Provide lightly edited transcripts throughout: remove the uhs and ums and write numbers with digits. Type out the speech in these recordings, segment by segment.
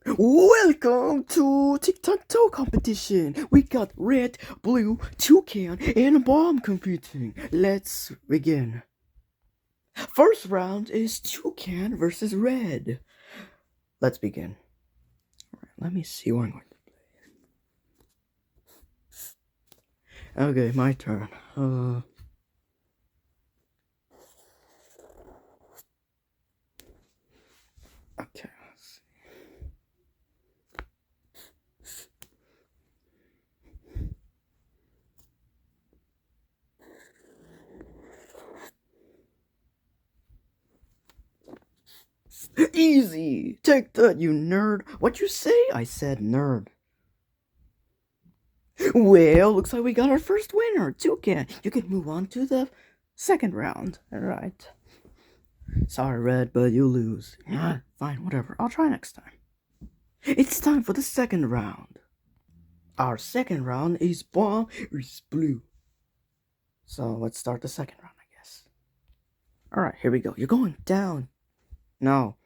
Welcome to tic-tac-toe competition. We got red, blue, toucan, and a bomb competing. Let's begin. First round is toucan versus red. Let's begin. Let me see what I'm going to play. Okay, my turn. Okay. Easy! Take that, you nerd! What you say? I said nerd. Well, looks like we got our first winner, Toucan. You can move on to the second round. Alright. Sorry, Red, but you lose. Yeah, fine, whatever. I'll try next time. It's time for the second round. Our second round is bomb is blue. So let's start the second round, I guess. Alright, here we go. You're going down. No.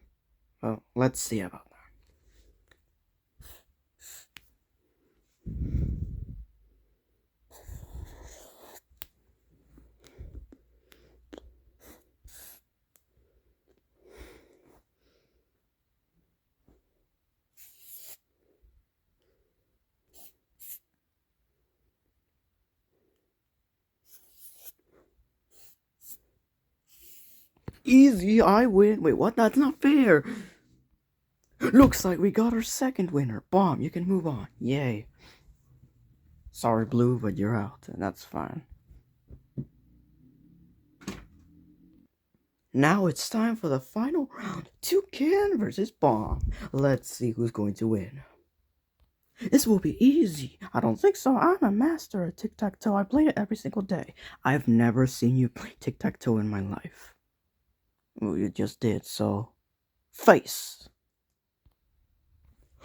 Well, let's see about that. Easy, I win. Wait, what? That's not fair. Looks like we got our second winner. Bomb, you can move on. Yay. Sorry, Blue, but you're out, and that's fine. Now it's time for the final round. Toucan versus Bomb. Let's see who's going to win. This will be easy. I don't think so. I'm a master at tic-tac-toe. I play it every single day. I've never seen you play tic-tac-toe in my life. Well, you just did, so... Face.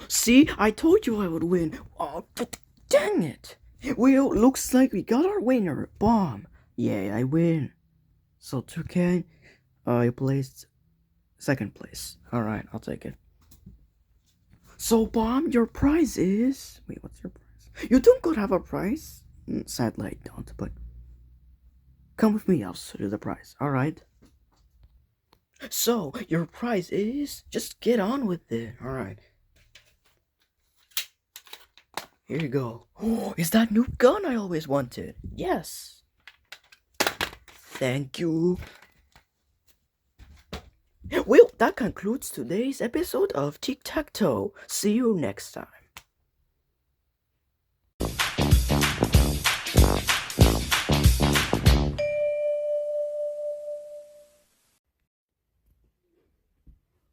See? I told you I would win. Oh, dang it. Well, looks like we got our winner. Bomb. Yay, I win. So, Toucan, you placed second place. Alright, I'll take it. So, Bomb, your prize is... Wait, what's your prize? You don't have a prize? Sadly, I don't, but... Come with me, I'll show you the prize. Alright. So, your prize is... Just get on with it. Alright. Here you go. Oh, is that new gun I always wanted? Yes. Thank you. Well, that concludes today's episode of Tic-Tac-Toe. See you next time.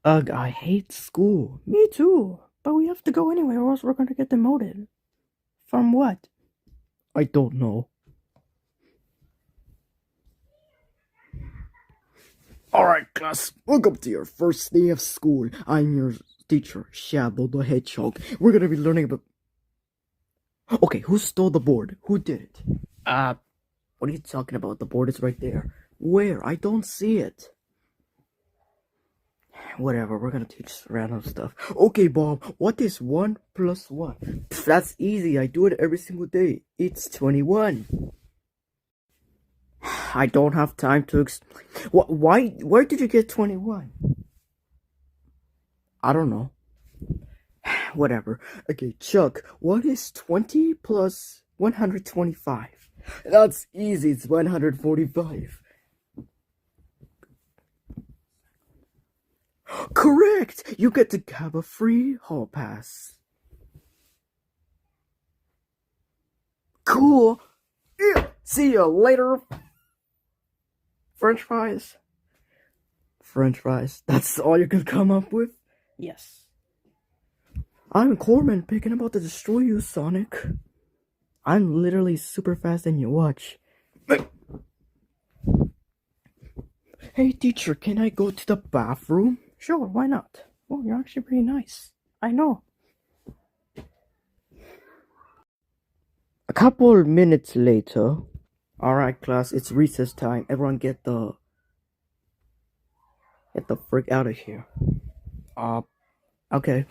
Ugh, I hate school. Me too. But we have to go anyway or else we're gonna get demoted. From what? I don't know. Alright, class, welcome to your first day of school. I'm your teacher, Shadow the Hedgehog. We're gonna be learning about... Okay, who stole the board? Who did it? What are you talking about? The board is right there. Where? I don't see it. Whatever, we're gonna teach random stuff. Okay, Bob, what is 1 plus 1? Pff, that's easy, I do it every single day. It's 21. I don't have time to explain. Where did you get 21? I don't know. Whatever. Okay, Chuck, what is 20 plus 125? That's easy, it's 145. Correct! You get to have a free hall pass. Cool! Yeah. See you later! French fries? French fries. That's all you could come up with? Yes. I'm Corman, picking about to destroy you, Sonic. I'm literally super fast and you watch. Hey teacher, can I go to the bathroom? Sure, why not? Well, you're actually pretty nice. I know. A couple of minutes later. Alright class, it's recess time. Everyone get the frick out of here. Okay.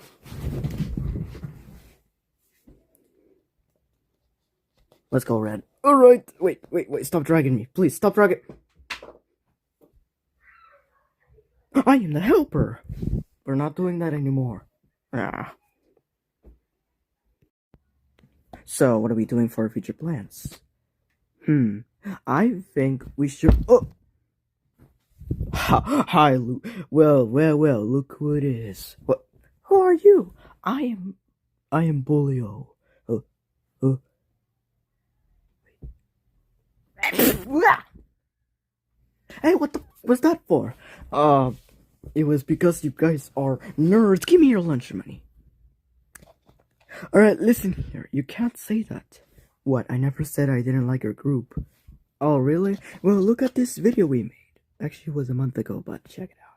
Let's go, Red. Alright. Wait. Stop dragging me. Please, stop dragging. I am the helper. We're not doing that anymore. Ah. So, what are we doing for our future plans? I think we should. Oh! Hi, Luke. Well, look who it is. What? Who are you? I am Bullio. Uh. Hey, what the was that for? It was because you guys are nerds. Give me your lunch money. Alright, listen here. You can't say that. What? I never said I didn't like your group. Oh, really? Well, look at this video we made. Actually, it was a month ago, but check it out.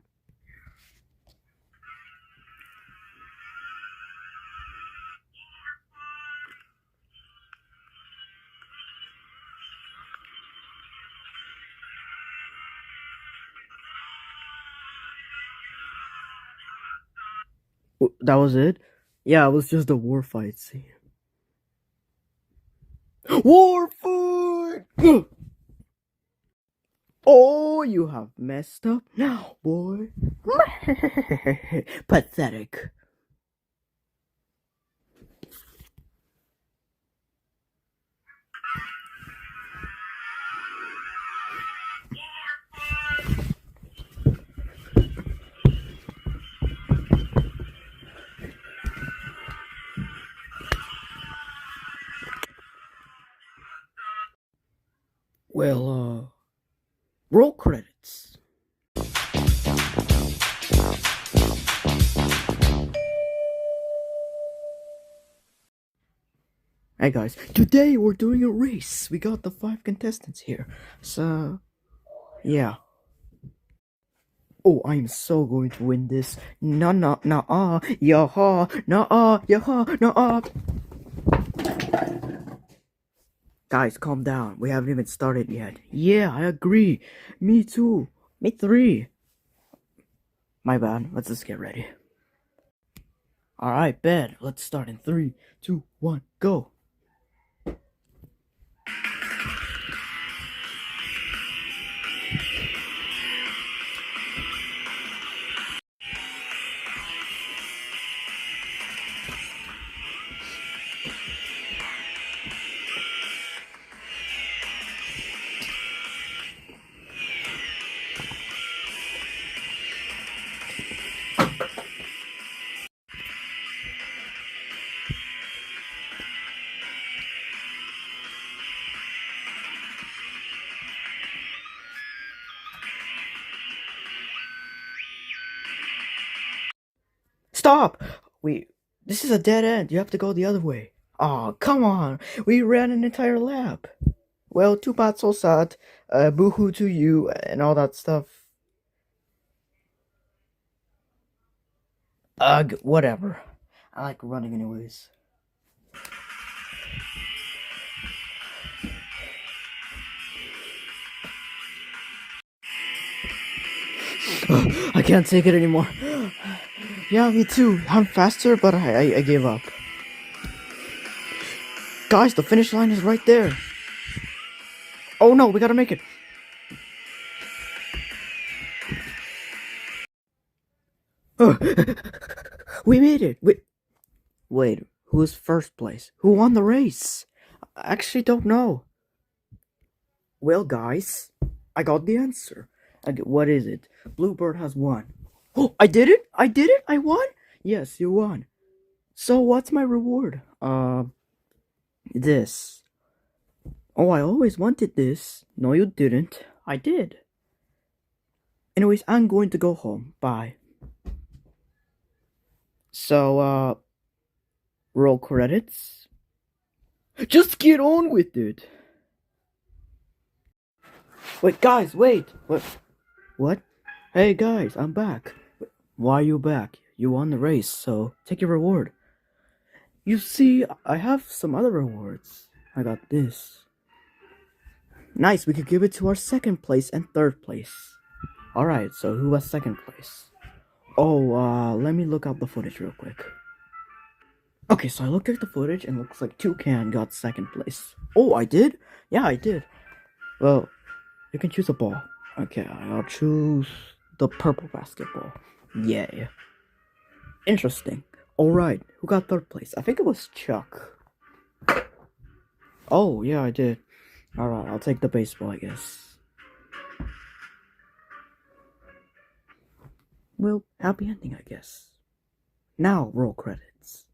That was it? Yeah, it was just a war fight scene. War fight! Oh, you have messed up now, boy. Pathetic. Well, roll credits. Hey guys, today we're doing a race. We got the 5 contestants here. So, yeah. Oh, I'm so going to win this. Yaha, yaha. Guys, calm down. We haven't even started yet. Yeah, I agree. Me too. Me 3. My bad. Let's just get ready. Alright, bet. Let's start in 3, 2, 1, go. Stop! This is a dead end. You have to go the other way. Aw, come on. We ran an entire lap. Well, too bad, so sad. Boo-hoo to you, and all that stuff. Ugh, whatever. I like running anyways. I can't take it anymore. Yeah, me too. I'm faster, but I gave up. Guys, the finish line is right there. Oh no, we gotta make it. We made it. Wait, who's first place? Who won the race? I actually don't know. Well, guys, I got the answer. What is it? Bluebird has won. Oh, I did it! I won? Yes, you won. So what's my reward? This. Oh, I always wanted this. No, you didn't. I did. Anyways, I'm going to go home. Bye. So, roll credits. Just get on with it. Wait, guys, wait. What? Hey, guys, I'm back. Why are you back? You won the race, so take your reward. You see, I have some other rewards. I got this. Nice, we could give it to our 2nd place and 3rd place. Alright, so who was 2nd place? Oh, let me look up the footage real quick. Okay, so I looked at the footage and looks like Toucan got second place. Oh, I did? Yeah, I did. Well, you can choose a ball. Okay, I'll choose the purple basketball. Yay. Interesting. Alright, who got third place? I think it was Chuck. Oh, yeah, I did. Alright, I'll take the baseball, I guess. Well, happy ending, I guess. Now, roll credits.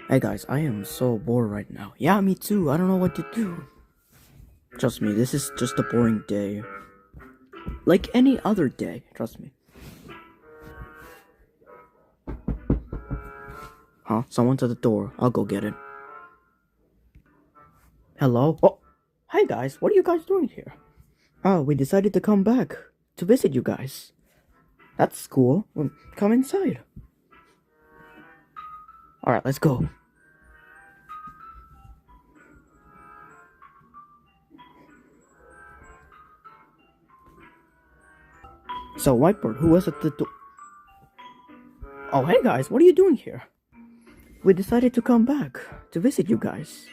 Hey guys, I am so bored right now. Yeah, me too. I don't know what to do. Trust me, this is just a boring day. Like any other day, trust me. Huh? Someone's at the door. I'll go get it. Hello? Oh, hi guys. What are you guys doing here? Oh, we decided to come back to visit you guys. That's cool. Well, come inside. Alright, let's go. So, Whiteboard, who was at the door? Oh, hey guys, what are you doing here? We decided to come back to visit you guys.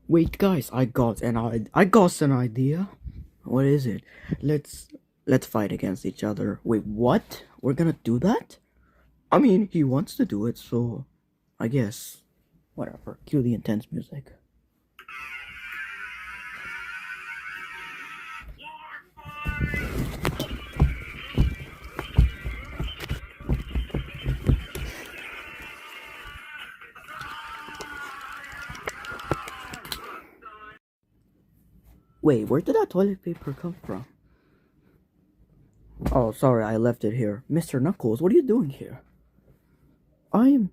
Wait, guys, I got an idea. What is it? Let's fight against each other. Wait, what? We're gonna do that? I mean, he wants to do it, so I guess whatever. Cue the intense music. Wait, where did that toilet paper come from? Oh, sorry, I left it here. Mr. Knuckles, what are you doing here? I am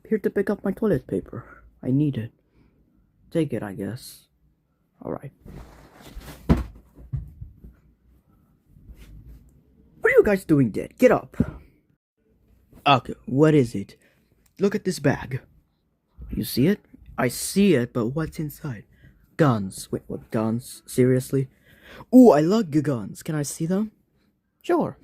here to pick up my toilet paper. I need it. Take it, I guess. Alright. What are you guys doing dead? Get up. Okay, what is it? Look at this bag. You see it? I see it, but what's inside? Guns. Wait, what guns? Seriously? Ooh, I love guns. Can I see them? Sure.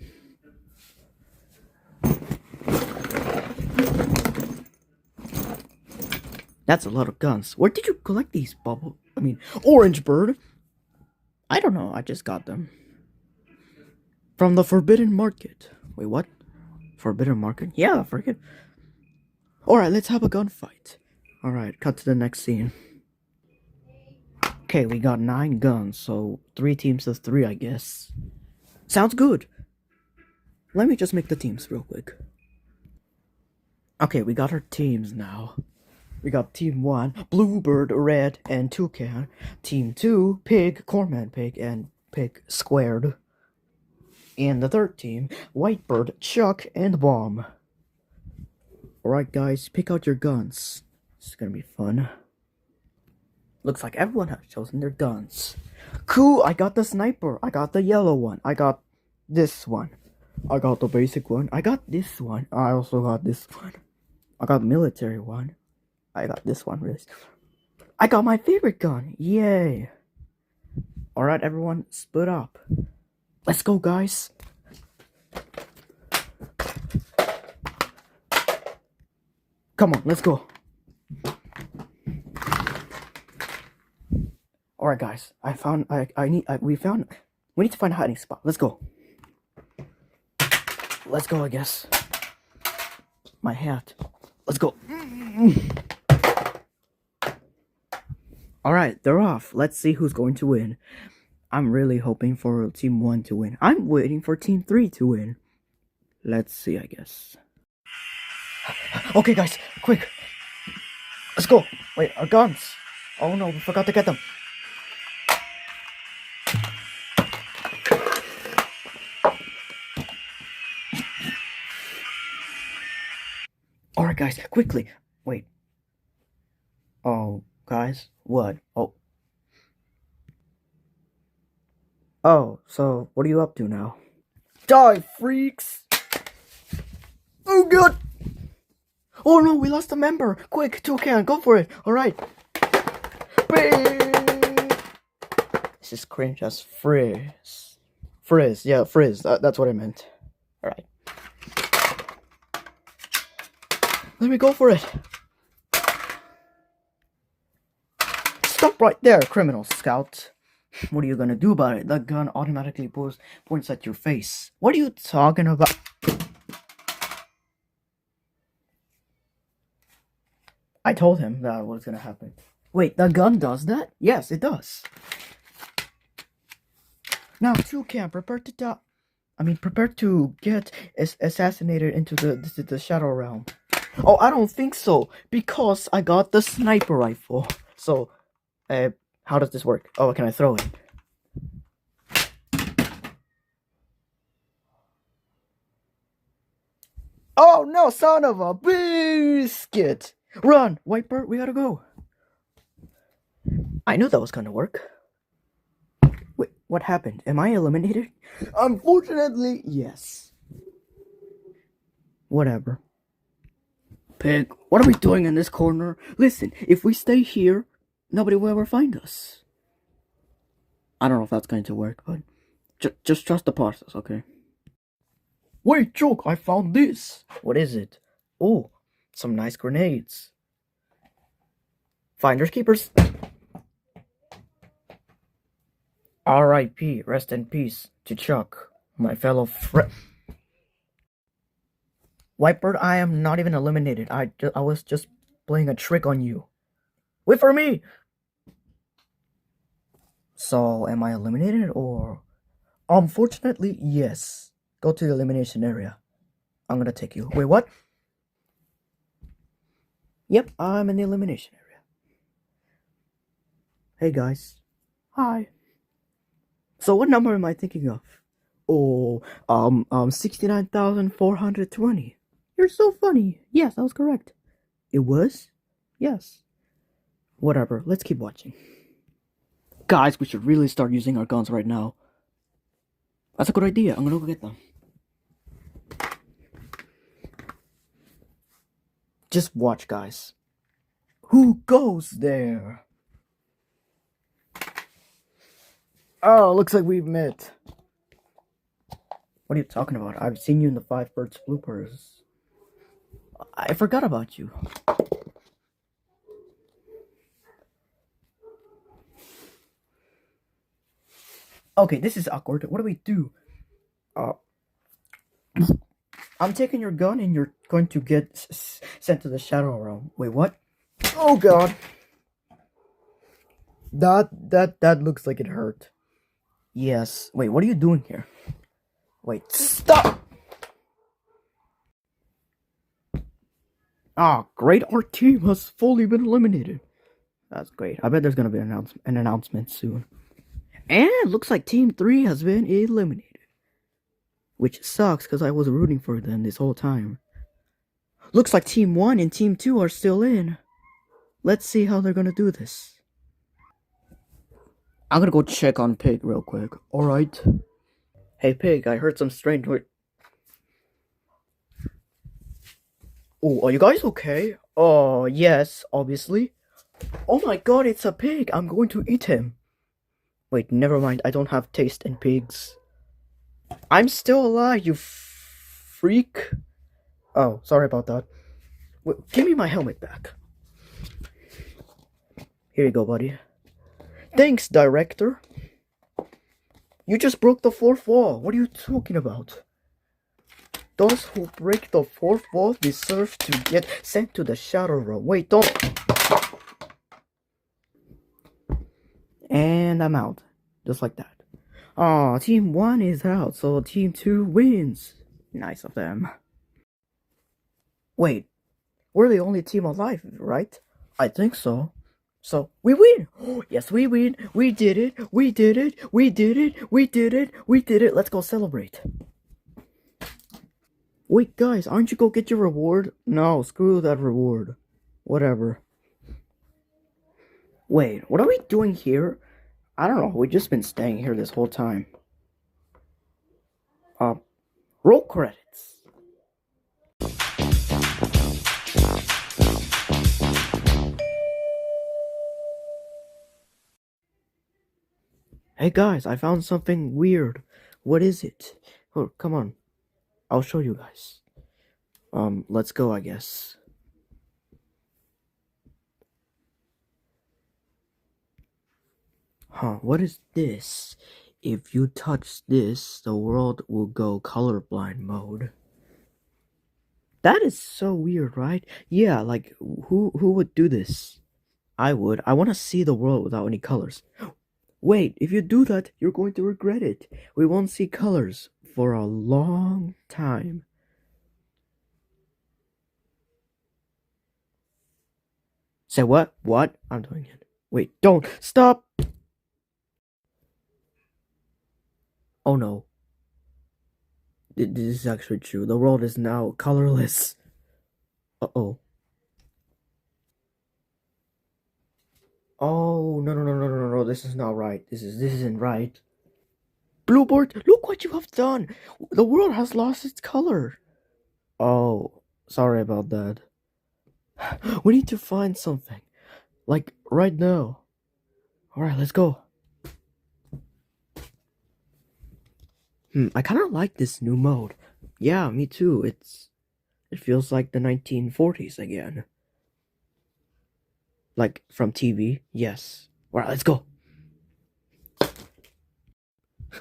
That's a lot of guns. Where did you collect these, Orange Bird? I don't know, I just got them. From the Forbidden Market. Wait, what? Forbidden Market? Yeah, forget. Alright, let's have a gunfight. Alright, cut to the next scene. Okay, we got 9 guns, so 3 teams of 3, I guess. Sounds good. Let me just make the teams real quick. Okay, we got our teams now. We got Team 1, Bluebird, Red, and Toucan. Team 2, Pig, Corman Pig, and Pig Squared. And the third team, Whitebird, Chuck, and Bomb. Alright guys, pick out your guns. This is gonna be fun. Looks like everyone has chosen their guns. Cool, I got the sniper. I got the yellow one. I got this one. I got the basic one. I got this one. I also got this one. I got the military one. I got this one, really. I got my favorite gun. Yay. Alright, everyone, split up. Let's go, guys. Come on, let's go. Alright, guys. We need to find a hiding spot. Let's go. Let's go, I guess. My hat. Let's go. Alright, they're off. Let's see who's going to win. I'm really hoping for Team 1 to win. I'm waiting for Team 3 to win. Let's see, I guess. Okay, guys, quick. Let's go. Wait, our guns. Oh no, we forgot to get them. Alright, guys, quickly. Wait. Oh, guys, what? Oh, so what are you up to now? Die, freaks! Oh god! Oh no, we lost a member! Quick, Toucan, go for it! Alright. This is cringe as frizz. Frizz, yeah, frizz. That's what I meant. Alright. Let me go for it. Stop right there, criminal scout. What are you gonna do about it? The gun automatically points at your face. What are you talking about? I told him that was gonna happen. Wait, the gun does that? Yes, it does. Now, Toucan, prepare to get assassinated into the Shadow Realm. Oh, I don't think so, because I got the sniper rifle. So, how does this work? Oh, can I throw it? Oh no, son of a biscuit! Run, Whitebird, we gotta go. I knew that was gonna work. Wait, what happened? Am I eliminated? Unfortunately, yes. Whatever. Pig, what are we doing in this corner? Listen, if we stay here, nobody will ever find us. I don't know if that's going to work, but just trust the process, okay? Wait, Joke, I found this. What is it? Oh, some nice grenades. Finders keepers. R.I.P. Rest in peace to Chuck, my fellow friend. Whitebird, I am not even eliminated. I was just playing a trick on you. Wait for me! So, am I eliminated or... Unfortunately, yes. Go to the elimination area. I'm gonna take you. Wait, what? Yep, I'm in the elimination area. Hey, guys. Hi. So, what number am I thinking of? Oh, 69,420. You're so funny. Yes, that was correct. It was? Yes. Whatever, let's keep watching. Guys, we should really start using our guns right now. That's a good idea. I'm gonna go get them. Just watch, guys. Who goes there? Oh, looks like we've met. What are you talking about? I've seen you in the 5 Birds bloopers. I forgot about you. Okay, this is awkward. What do we do? I'm taking your gun and you're going to get sent to the Shadow Realm. Wait, what? Oh god. That looks like it hurt. Yes. Wait, what are you doing here? Wait, stop! Ah, great. Our team has fully been eliminated. That's great. I bet there's gonna be an announcement soon. And it looks like Team 3 has been eliminated. Which sucks, because I was rooting for them this whole time. Looks like Team 1 and Team 2 are still in. Let's see how they're gonna do this. I'm gonna go check on Pig real quick. Alright. Hey Pig, I heard some strange... Oh, are you guys okay? Oh, yes, obviously. Oh my god, it's a pig. I'm going to eat him. Wait, never mind. I don't have taste in pigs. I'm still alive, you freak. Oh, sorry about that. Wait, give me my helmet back. Here you go, buddy. Thanks, director. You just broke the 4th wall. What are you talking about? Those who break the 4th wall deserve to get sent to the Shadow Realm. Wait, don't... And I'm out. Just like that. Aw, Team 1 is out, so Team 2 wins. Nice of them. Wait, we're the only team alive, right? I think so. So, we win! Yes, we win! We did it! We did it! We did it! We did it! We did it! Let's go celebrate. Wait, guys, aren't you go get your reward? No, screw that reward. Whatever. Wait, what are we doing here? I don't know, we've just been staying here this whole time. Roll credits. Hey guys, I found something weird. What is it? Oh, come on. I'll show you guys. Let's go, I guess. Huh, what is this? If you touch this, the world will go colorblind mode. That is so weird, right? Yeah, like who would do this? I would. I want to see the world without any colors. Wait, if you do that, you're going to regret it. We won't see colors for a long time. Say what? What? I'm doing it. Wait, don't stop. Oh no. This is actually true. The world is now colorless. Uh-oh. Oh, no. This is not right. This isn't right. Bluebird, look what you have done. The world has lost its color. Oh, sorry about that. We need to find something. Like right now. Alright, let's go. I kinda like this new mode. Yeah, me too. It feels like the 1940s again. Like from TV? Yes. Alright, let's go.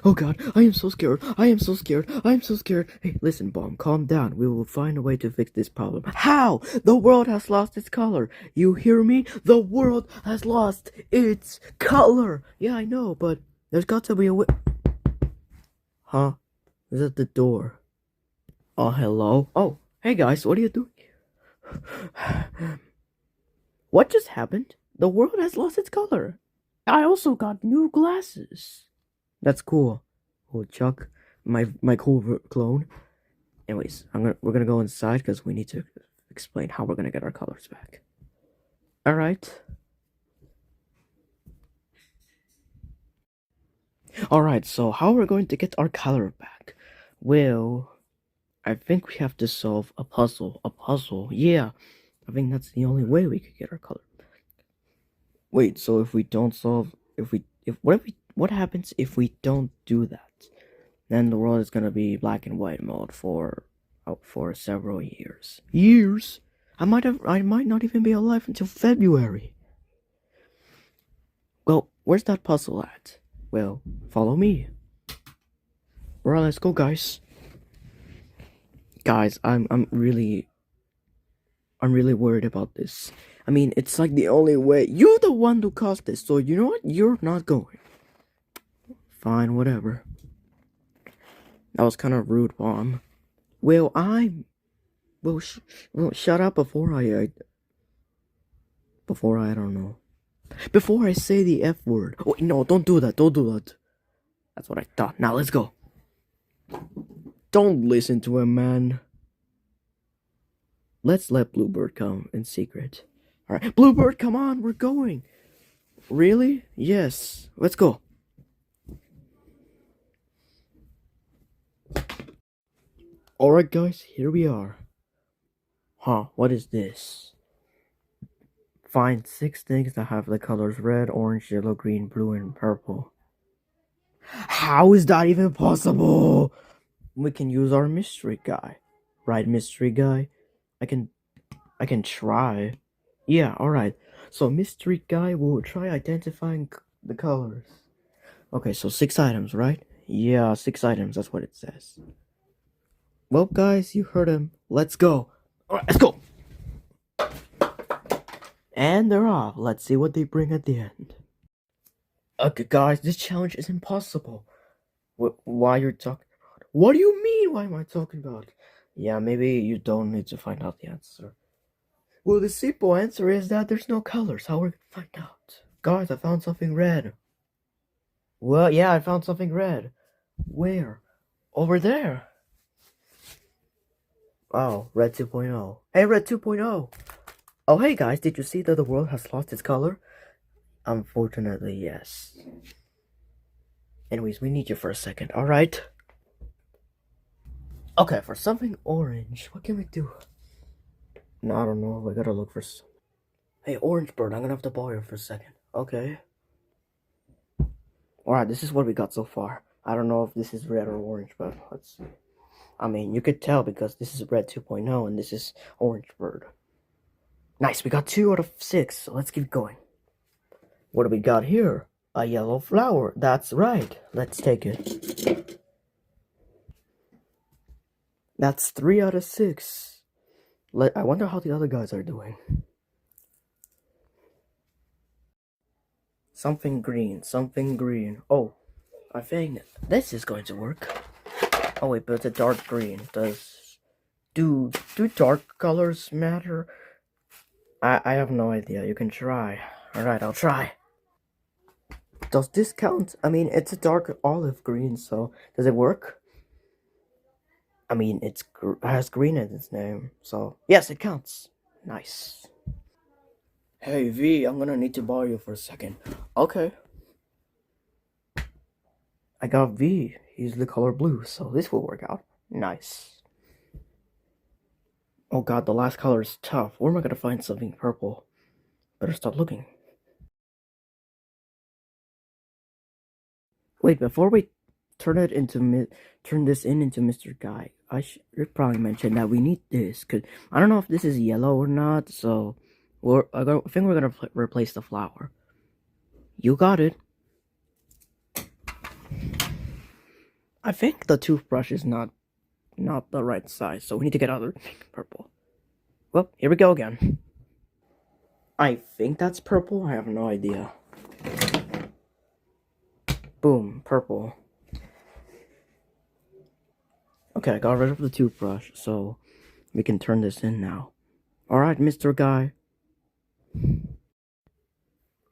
Oh god, I am so scared. I am so scared. I am so scared. Hey, listen, Bomb, calm down. We will find a way to fix this problem. How? The world has lost its color. You hear me? The world has lost its color. Yeah, I know, but there's got to be a way. Huh? Is that the door? Oh, hello? Oh, hey guys, what are you doing? What just happened? The world has lost its color. I also got new glasses. That's cool. Oh, Chuck, my cool clone. Anyways, we're gonna go inside because we need to explain how we're gonna get our colors back. All right. All right. So how we're going to get our color back? Well, I think we have to solve a puzzle. A puzzle. Yeah. I think that's the only way we could get our color back. Wait. So if we don't solve, what happens if we don't do that? Then the world is gonna be black and white mode for several years. Years? I might not even be alive until February. Well, where's that puzzle at? Well, follow me. Alright, let's go, guys. Guys, I'm really worried about this. I mean, it's like the only way. You're the one who caused this, so you know what? You're not going. Fine, whatever. That was kind of rude, Mom. Well, shut up before I don't know. Before I say the F word. Oh, no, don't do that. Don't do that. That's what I thought. Now, let's go. Don't listen to him, man. Let's let Bluebird come in secret. Alright, Bluebird, come on, we're going. Really? Yes. Let's go. Alright, guys, here we are. Huh, what is this? Find 6 things that have the colors red, orange, yellow, green, blue, and purple. How is that even possible? We can use our mystery guy. Right, mystery guy? I can try. Yeah, alright. So mystery guy will try identifying the colors. Okay, so 6 items, right? Yeah, 6 items, that's what it says. Well, guys, you heard him. Let's go. Alright, let's go. And they're off. Let's see what they bring at the end. Okay, guys, this challenge is impossible. Why you're talking about? What do you mean? Why am I talking about? Yeah, maybe you don't need to find out the answer. Well, the simple answer is that there's no colors. How we're gonna find out? Guys, I found something red. Well, yeah, I found something red. Where? Over there. Oh, Red 2.0. Hey, Red 2.0. Oh, hey guys, did you see that the world has lost its color? Unfortunately, yes. Anyways, we need you for a second, alright? Okay, for something orange, what can we do? No, I don't know, we gotta look for some. Hey, Orange Bird, I'm gonna have to borrow you for a second. Okay. Alright, this is what we got so far. I don't know if this is red or orange, but let's see. I mean, you could tell because this is red 2.0 and this is orange bird. Nice, we got 2 out of 6, so let's keep going. What do we got here? A yellow flower. That's right. Let's take it. That's 3 out of 6. I wonder how the other guys are doing. Something green, something green. Oh, I think this is going to work. Oh wait, but it's a dark green. Do dark colors matter? I have no idea. You can try. Alright, I'll try. Does this count? I mean, it's a dark olive green, so does it work? I mean, it has green in its name, so yes, it counts. Nice. Hey V, I'm gonna need to borrow you for a second. Okay. I got V. He's the color blue, so this will work out. Nice. Oh god, the last color is tough. Where am I gonna find something purple? Better start looking. Wait, before we turn this into Mr. Guy, I should probably mention that we need this, cause I don't know if this is yellow or not. So I think we're gonna replace the flower. You got it. I think the toothbrush is not the right size, so we need to get other purple. Well, here we go again. I think that's purple. I have no idea. Boom, purple. Okay, I got rid of the toothbrush, so we can turn this in now. Alright, Mr. Guy.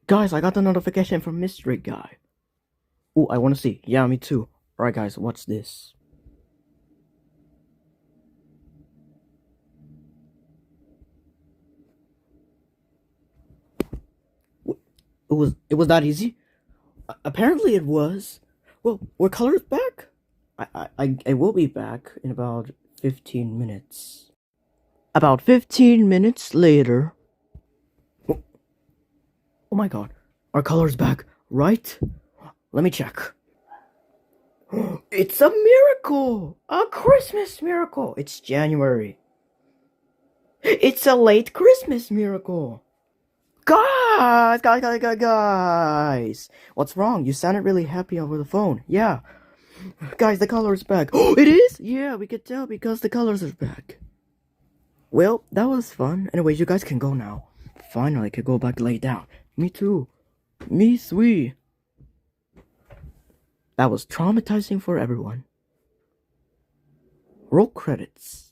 Guys, I got the notification from Mystery Guy. Ooh, I want to see. Yeah, me too. Alright, guys, what's this? It was that easy? Apparently it was. Well, were colors back? I will be back in about 15 minutes. About 15 minutes later. Oh, oh my god. Are colors back, right? Let me check. It's a miracle! A Christmas miracle! It's January. It's a late Christmas miracle! Guys! What's wrong? You sounded really happy over the phone. Yeah. Guys, the color is back. Oh, it is? Yeah, we could tell because the colors are back. Well, that was fun. Anyways, you guys can go now. Finally, I could go back to lay down. Me too. Me sweet. That was traumatizing for everyone. Roll credits.